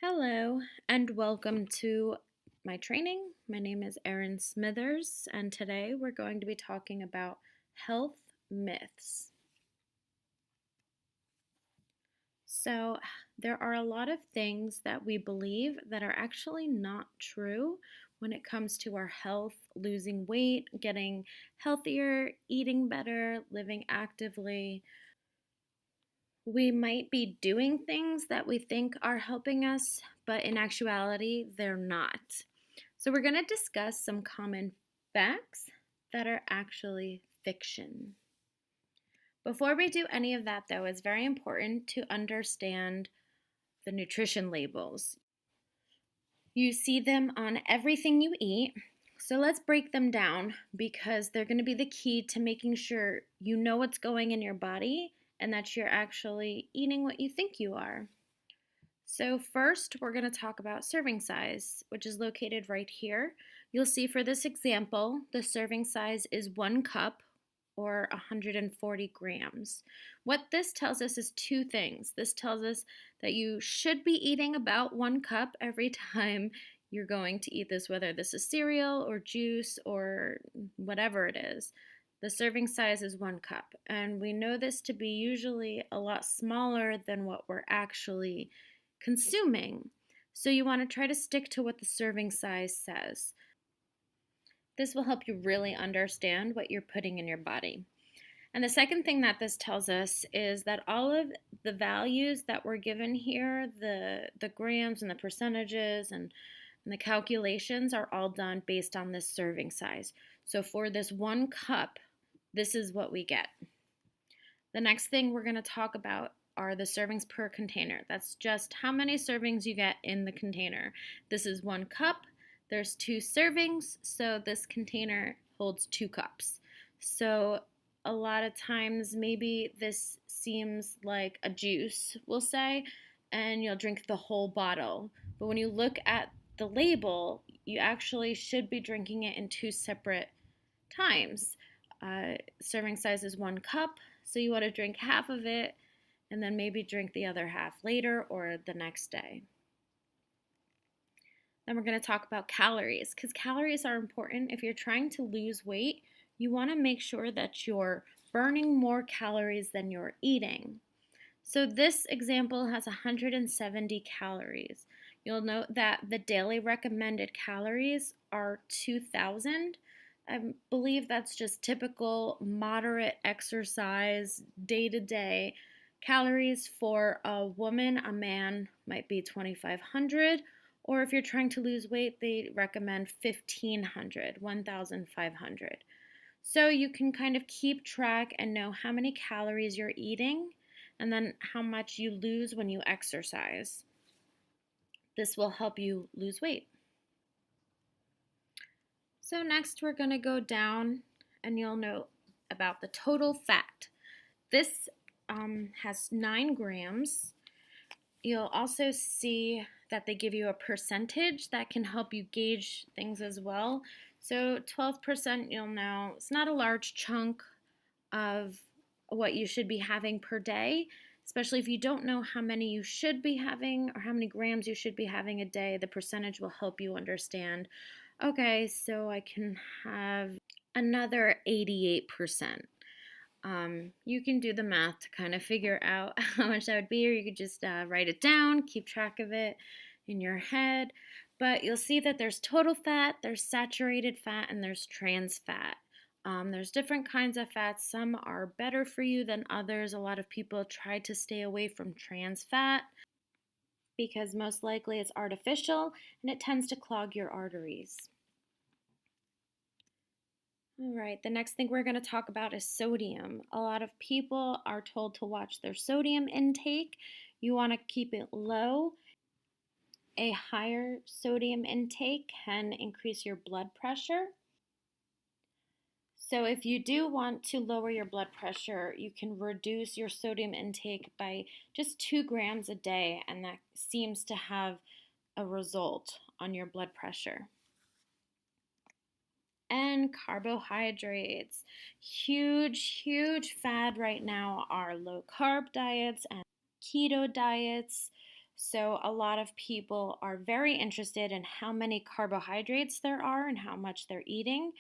Hello and welcome to my training. My name is Erin Smithers, and today we're going to be talking about health myths. So, there are a lot of things that we believe that are actually not true when it comes to our health, losing weight, getting healthier, eating better, living actively. We might be doing things that we think are helping us, but in actuality, they're not. So, we're going to discuss some common facts that are actually fiction. Before we do any of that, though, it's very important to understand the nutrition labels. You see them on everything you eat. So, let's break them down because they're going to be the key to making sure you know what's going in your body and that you're actually eating what you think you are. So first, we're going to talk about serving size, which is located right here. You'll see for this example, the serving size is 1 cup or 140 grams. What this tells us is two things. This tells us that you should be eating about 1 cup every time you're going to eat this, whether this is cereal or juice or whatever it is. The serving size is 1 cup, and we know this to be usually a lot smaller than what we're actually consuming. So you want to try to stick to what the serving size says. This will help you really understand what you're putting in your body. And the second thing that this tells us is that all of the values that were given here, the grams and the percentages and the calculations are all done based on this serving size. So for this 1 cup, this is what we get. The next thing we're going to talk about are the servings per container. That's just how many servings you get in the container. This is 1 cup. There's 2 servings, so this container holds 2 cups. So a lot of times maybe this seems like a juice, we'll say, and you'll drink the whole bottle. But when you look at the label, you actually should be drinking it in 2 separate times. Serving size is 1 cup, so you want to drink half of it and then maybe drink the other half later or the next day. Then we're going to talk about calories, because calories are important. If you're trying to lose weight, you want to make sure that you're burning more calories than you're eating. So this example has 170 calories. You'll note that the daily recommended calories are 2,000. I believe that's just typical moderate exercise, day-to-day calories. For a woman, a man might be 2,500, or if you're trying to lose weight, they recommend 1,500, 1,500. So you can kind of keep track and know how many calories you're eating and then how much you lose when you exercise. This will help you lose weight. So next we're going to go down and you'll know about the total fat. This has 9 grams. You'll also see that they give you a percentage that can help you gauge things as well. So 12%, you'll know it's not a large chunk of what you should be having per day, especially if you don't know how many you should be having or how many grams you should be having a day. The percentage will help you understand, okay, so I can have another 88%. You can do the math to kind of figure out how much that would be, or you could just write it down, keep track of it in your head. But you'll see that there's total fat, there's saturated fat, and there's trans fat. There's different kinds of fats. Some are better for you than others. A lot of people try to stay away from trans fat because most likely it's artificial and it tends to clog your arteries. All right, the next thing we're going to talk about is sodium. A lot of people are told to watch their sodium intake. You want to keep it low. A higher sodium intake can increase your blood pressure. So if you do want to lower your blood pressure, you can reduce your sodium intake by just 2 grams a day, and that seems to have a result on your blood pressure. And carbohydrates. Huge fad right now are low carb diets and keto diets. So, a lot of people are very interested in how many carbohydrates there are and how much they're eating.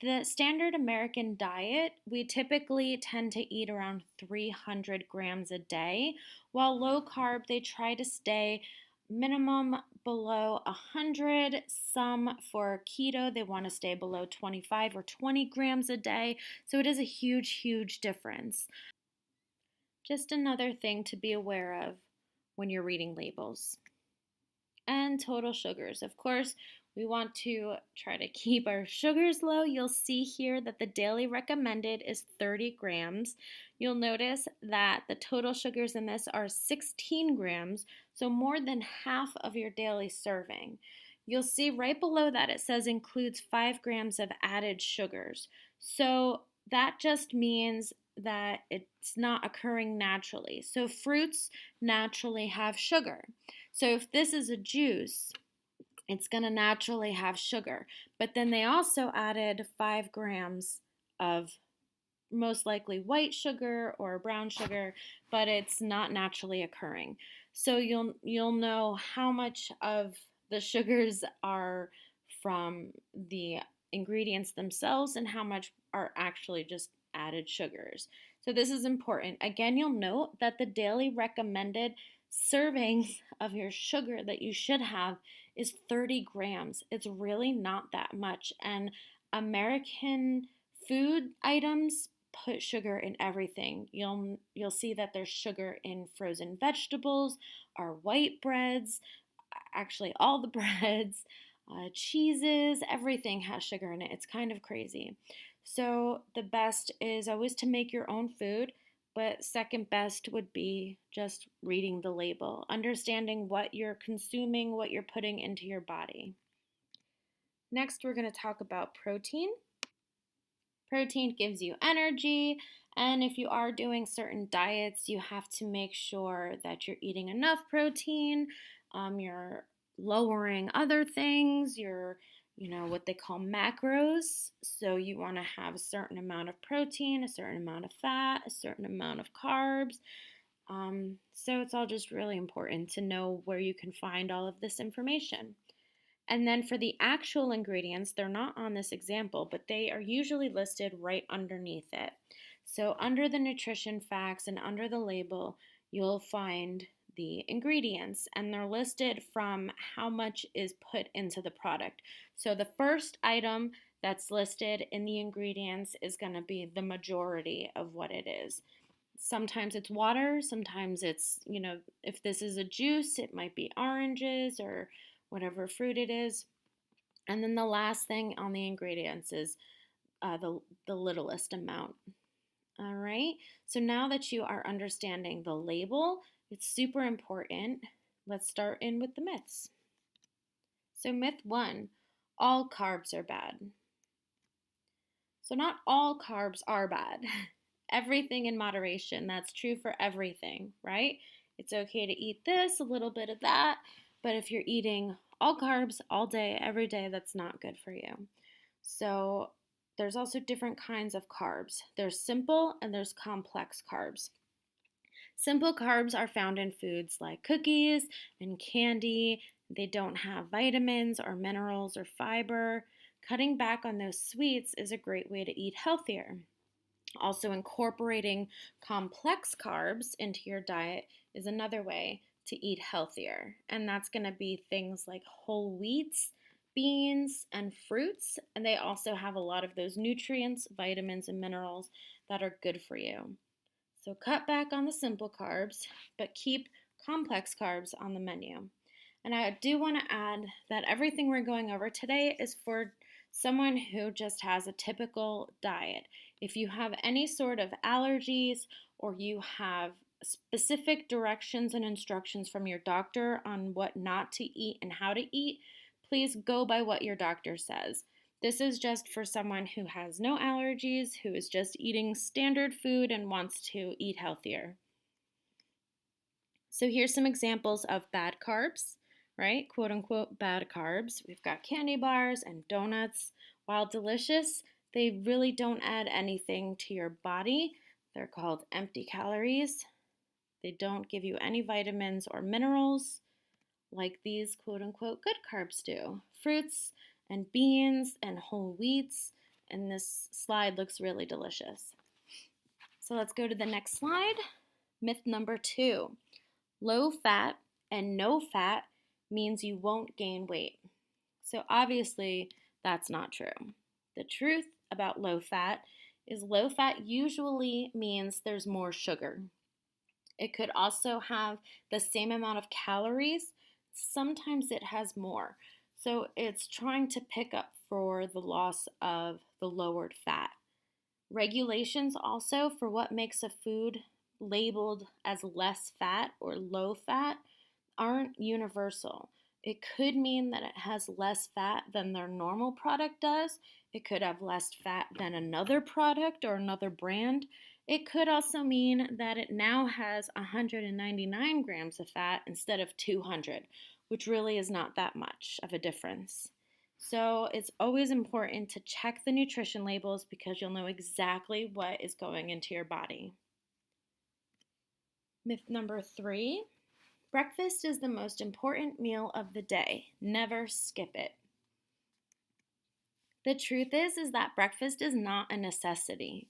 The standard American diet, we typically tend to eat around 300 grams a day, while low carb, they try to stay minimum below 100. Some for keto, they want to stay below 25 or 20 grams a day. So it is a huge, huge difference. Just another thing to be aware of when you're reading labels. And total sugars. Of course, we want to try to keep our sugars low. You'll see here that the daily recommended is 30 grams. You'll notice that the total sugars in this are 16 grams, so more than half of your daily serving. You'll see right below that it says includes 5 grams of added sugars. So that just means that it's not occurring naturally. So fruits naturally have sugar. So if this is a juice, it's going to naturally have sugar. But then they also added 5 grams of most likely white sugar or brown sugar, but it's not naturally occurring. So you'll know how much of the sugars are from the ingredients themselves and how much are actually just added sugars. So this is important. Again, you'll note that the daily recommended servings of your sugar that you should have is 30 grams. It's really not that much. And American food items put sugar in everything. You'll see that there's sugar in frozen vegetables, our white breads, actually all the breads, cheeses, everything has sugar in it. It's kind of crazy. So the best is always to make your own food, but second best would be just reading the label, understanding what you're consuming, what you're putting into your body. Next, we're going to talk about protein. Protein gives you energy, and if you are doing certain diets, you have to make sure that you're eating enough protein. You're lowering other things. You're, what they call macros. So you want to have a certain amount of protein, a certain amount of fat, a certain amount of carbs. So it's all just really important to know where you can find all of this information. And then for the actual ingredients, they're not on this example, but they are usually listed right underneath it. So under the nutrition facts and under the label, you'll find the ingredients, and they're listed from how much is put into the product. So the first item that's listed in the ingredients is going to be the majority of what it is. Sometimes it's water, sometimes it's, if this is a juice, it might be oranges or whatever fruit it is. And then the last thing on the ingredients is the littlest amount. All right, so now that you are understanding the label, it's super important. Let's start in with the myths. So myth 1, all carbs are bad. So not all carbs are bad. Everything in moderation. That's true for everything, right? It's okay to eat this, a little bit of that, but if you're eating all carbs all day, every day, that's not good for you. So there's also different kinds of carbs. There's simple and there's complex carbs. Simple carbs are found in foods like cookies and candy. They don't have vitamins or minerals or fiber. Cutting back on those sweets is a great way to eat healthier. Also, incorporating complex carbs into your diet is another way to eat healthier. And that's going to be things like whole wheats, beans, and fruits. And they also have a lot of those nutrients, vitamins, and minerals that are good for you. So cut back on the simple carbs, but keep complex carbs on the menu. And I do want to add that everything we're going over today is for someone who just has a typical diet. If you have any sort of allergies or you have specific directions and instructions from your doctor on what not to eat and how to eat, please go by what your doctor says. This is just for someone who has no allergies, who is just eating standard food and wants to eat healthier. So here's some examples of bad carbs, right? Quote unquote bad carbs. We've got candy bars and donuts. While delicious, they really don't add anything to your body. They're called empty calories. They don't give you any vitamins or minerals. like these quote unquote good carbs do. Fruits and beans and whole wheats, and this slide looks really delicious. So let's go to the next slide. Myth number 2. Low fat and no fat means you won't gain weight. So obviously that's not true. The truth about low fat is low fat usually means there's more sugar. It could also have the same amount of calories. Sometimes it has more. So it's trying to pick up for the loss of the lowered fat. Regulations also for what makes a food labeled as less fat or low fat aren't universal. It could mean that it has less fat than their normal product does. It could have less fat than another product or another brand. It could also mean that it now has 199 grams of fat instead of 200, which really is not that much of a difference. So it's always important to check the nutrition labels because you'll know exactly what is going into your body. Myth number 3. Breakfast is the most important meal of the day. Never skip it. The truth is that breakfast is not a necessity.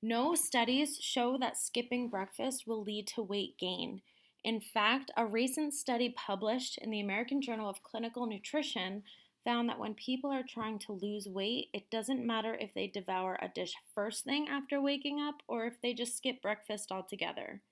No studies show that skipping breakfast will lead to weight gain. In fact, a recent study published in the American Journal of Clinical Nutrition found that when people are trying to lose weight, it doesn't matter if they devour a dish first thing after waking up or if they just skip breakfast altogether.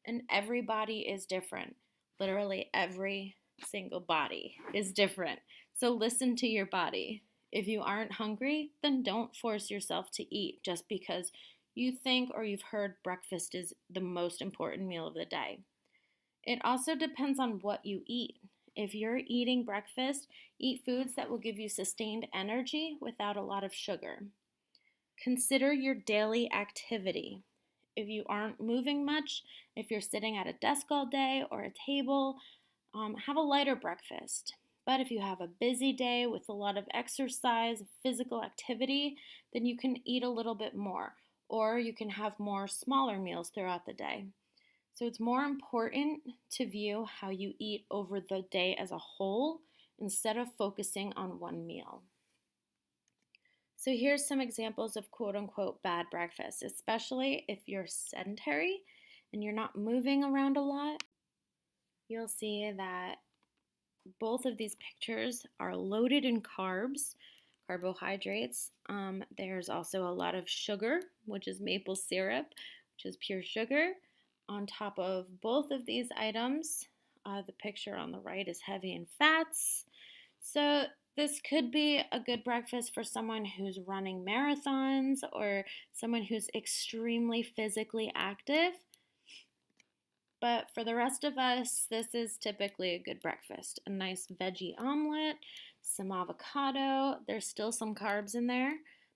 And every body is different. Literally every single body is different. So listen to your body. If you aren't hungry, then don't force yourself to eat just because you think or you've heard breakfast is the most important meal of the day. It also depends on what you eat. If you're eating breakfast, eat foods that will give you sustained energy without a lot of sugar. Consider your daily activity. If you aren't moving much, if you're sitting at a desk all day or a table, have a lighter breakfast. But if you have a busy day with a lot of exercise, physical activity, then you can eat a little bit more, or you can have more smaller meals throughout the day. So it's more important to view how you eat over the day as a whole instead of focusing on one meal. So here's some examples of quote unquote bad breakfast, especially if you're sedentary and you're not moving around a lot. You'll see that both of these pictures are loaded in carbs, carbohydrates. There's also a lot of sugar, which is maple syrup, which is pure sugar. On top of both of these items, the picture on the right is heavy in fats. So this could be a good breakfast for someone who's running marathons or someone who's extremely physically active. But for the rest of us, this is typically a good breakfast. A nice veggie omelet, some avocado. There's still some carbs in there,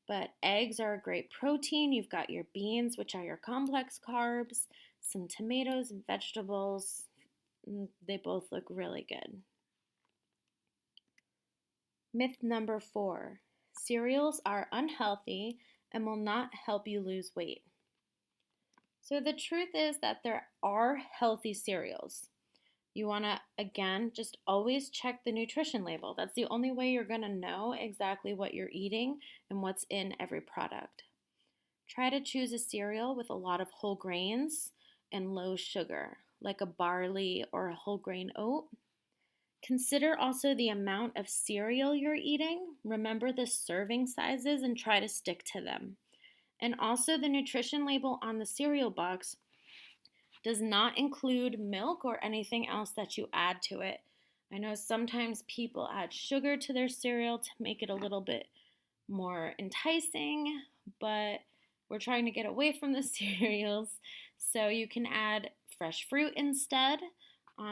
but eggs are a great protein. You've got your beans, which are your complex carbs, some tomatoes and vegetables. They both look really good. Myth number 4. Cereals are unhealthy and will not help you lose weight. So the truth is that there are healthy cereals. You want to, again, just always check the nutrition label. That's the only way you're going to know exactly what you're eating and what's in every product. Try to choose a cereal with a lot of whole grains and low sugar, like a barley or a whole grain oat. Consider also the amount of cereal you're eating. Remember the serving sizes and try to stick to them. And also the nutrition label on the cereal box does not include milk or anything else that you add to it. I know sometimes people add sugar to their cereal to make it a little bit more enticing, but we're trying to get away from the cereals. So you can add fresh fruit instead.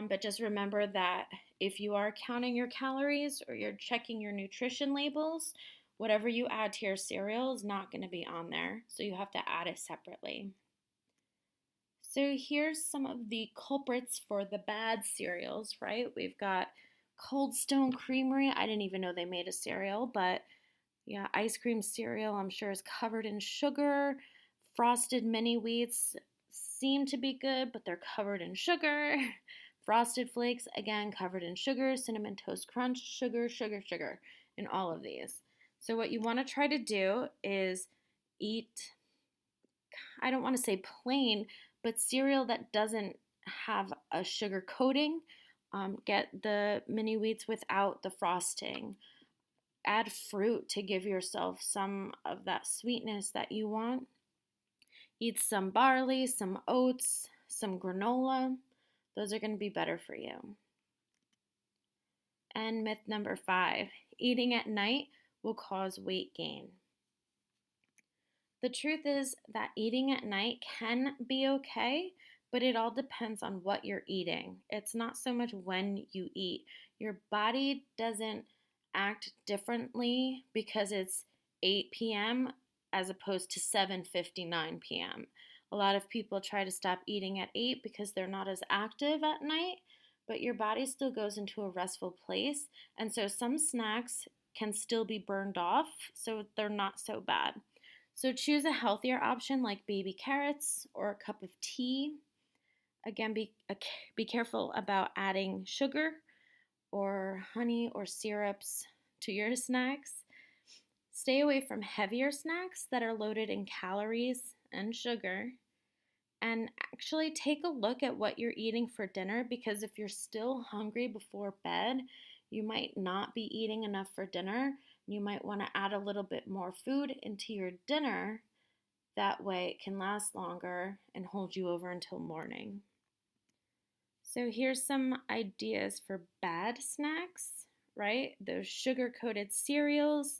But just remember that if you are counting your calories or you're checking your nutrition labels, whatever you add to your cereal is not going to be on there. So you have to add it separately. So here's some of the culprits for the bad cereals, right? We've got Cold Stone Creamery. I didn't even know they made a cereal, but yeah, ice cream cereal I'm sure is covered in sugar. Frosted mini wheats seem to be good, but they're covered in sugar. Frosted Flakes, again, covered in sugar, Cinnamon Toast Crunch, sugar, sugar, sugar in all of these. So what you want to try to do is eat, I don't want to say plain, but cereal that doesn't have a sugar coating. Get the mini wheats without the frosting. Add fruit to give yourself some of that sweetness that you want. Eat some barley, some oats, some granola. Those are going to be better for you. And myth number 5, eating at night will cause weight gain. The truth is that eating at night can be okay, but it all depends on what you're eating. It's not so much when you eat. Your body doesn't act differently because it's 8 p.m. as opposed to 7:59 p.m. A lot of people try to stop eating at 8 because they're not as active at night, but your body still goes into a restful place, and so some snacks can still be burned off, so they're not so bad. So choose a healthier option like baby carrots or a cup of tea. Again, be careful about adding sugar or honey or syrups to your snacks. Stay away from heavier snacks that are loaded in calories and sugar. And actually take a look at what you're eating for dinner, because if you're still hungry before bed, you might not be eating enough for dinner. You might want to add a little bit more food into your dinner. That way it can last longer and hold you over until morning. So here's some ideas for bad snacks, right? Those sugar-coated cereals,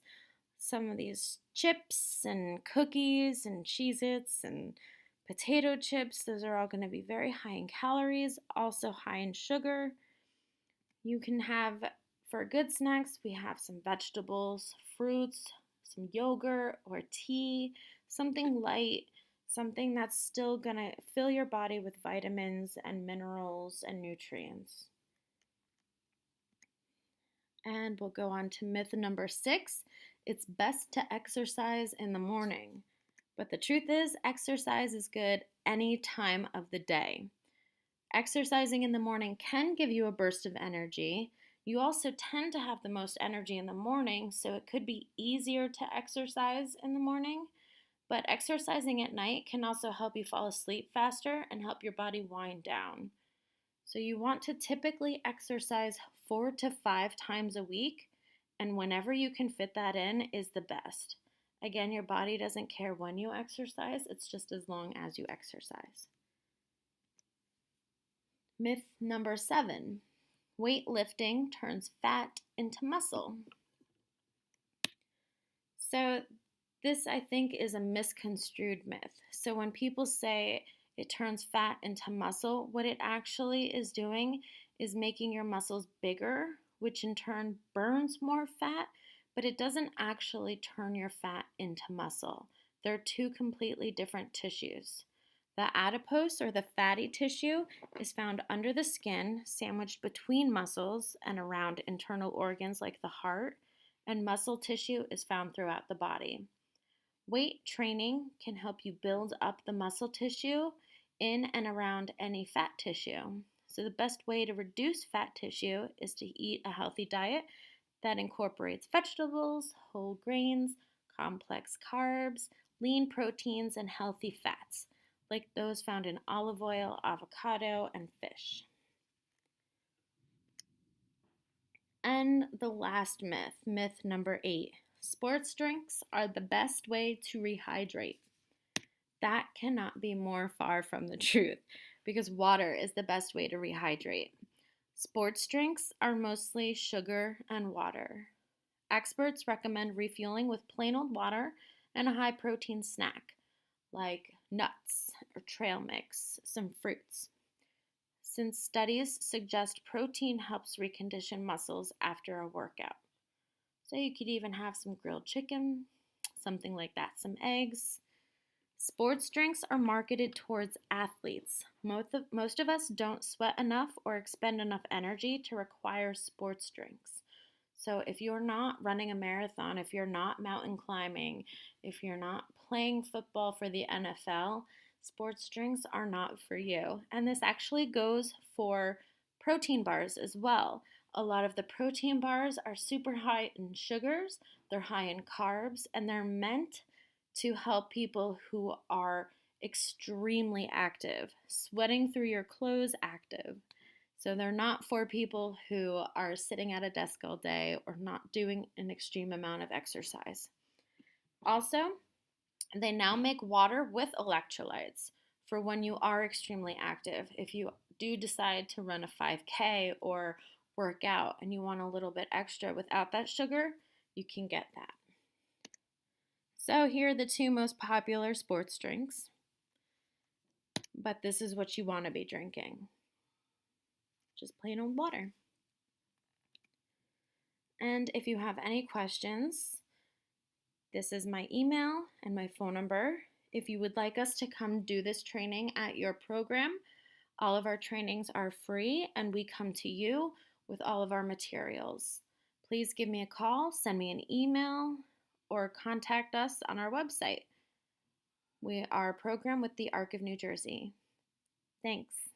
some of these chips and cookies and Cheez-Its and potato chips. Those are all going to be very high in calories, also high in sugar. You can have, for good snacks, we have some vegetables, fruits, some yogurt or tea, something light, something that's still going to fill your body with vitamins and minerals and nutrients. And we'll go on to myth number 6. It's best to exercise in the morning. But the truth is, exercise is good any time of the day. Exercising in the morning can give you a burst of energy. You also tend to have the most energy in the morning, so it could be easier to exercise in the morning. But exercising at night can also help you fall asleep faster and help your body wind down. So you want to typically exercise 4 to 5 times a week, and whenever you can fit that in is the best. Again, your body doesn't care when you exercise, it's just as long as you exercise. Myth number 7, weightlifting turns fat into muscle. So this, I think, is a misconstrued myth. So when people say it turns fat into muscle, what it actually is doing is making your muscles bigger, which in turn burns more fat, but it doesn't actually turn your fat into muscle. They're two completely different tissues. The adipose, or the fatty tissue, is found under the skin, sandwiched between muscles and around internal organs like the heart, and muscle tissue is found throughout the body. Weight training can help you build up the muscle tissue in and around any fat tissue. So the best way to reduce fat tissue is to eat a healthy diet that incorporates vegetables, whole grains, complex carbs, lean proteins, and healthy fats, like those found in olive oil, avocado, and fish. And the last myth, myth number 8, sports drinks are the best way to rehydrate. That cannot be more far from the truth, because water is the best way to rehydrate. Sports drinks are mostly sugar and water. Experts recommend refueling with plain old water and a high protein snack like nuts or trail mix, some fruits, since studies suggest protein helps recondition muscles after a workout. So you could even have some grilled chicken, something like that, some eggs. Sports drinks are marketed towards athletes. Most of us don't sweat enough or expend enough energy to require sports drinks. So if you're not running a marathon, if you're not mountain climbing, if you're not playing football for the NFL, sports drinks are not for you. And this actually goes for protein bars as well. A lot of the protein bars are super high in sugars, they're high in carbs, and they're meant to help people who are extremely active, sweating through your clothes active. So they're not for people who are sitting at a desk all day or not doing an extreme amount of exercise. Also, they now make water with electrolytes for when you are extremely active. If you do decide to run a 5K or work out and you want a little bit extra without that sugar, you can get that. So here are the two most popular sports drinks, but this is what you want to be drinking. Just plain old water. And if you have any questions, this is my email and my phone number. If you would like us to come do this training at your program, all of our trainings are free and we come to you with all of our materials. Please give me a call, send me an email, or contact us on our website. We are a program with the Arc of New Jersey. Thanks.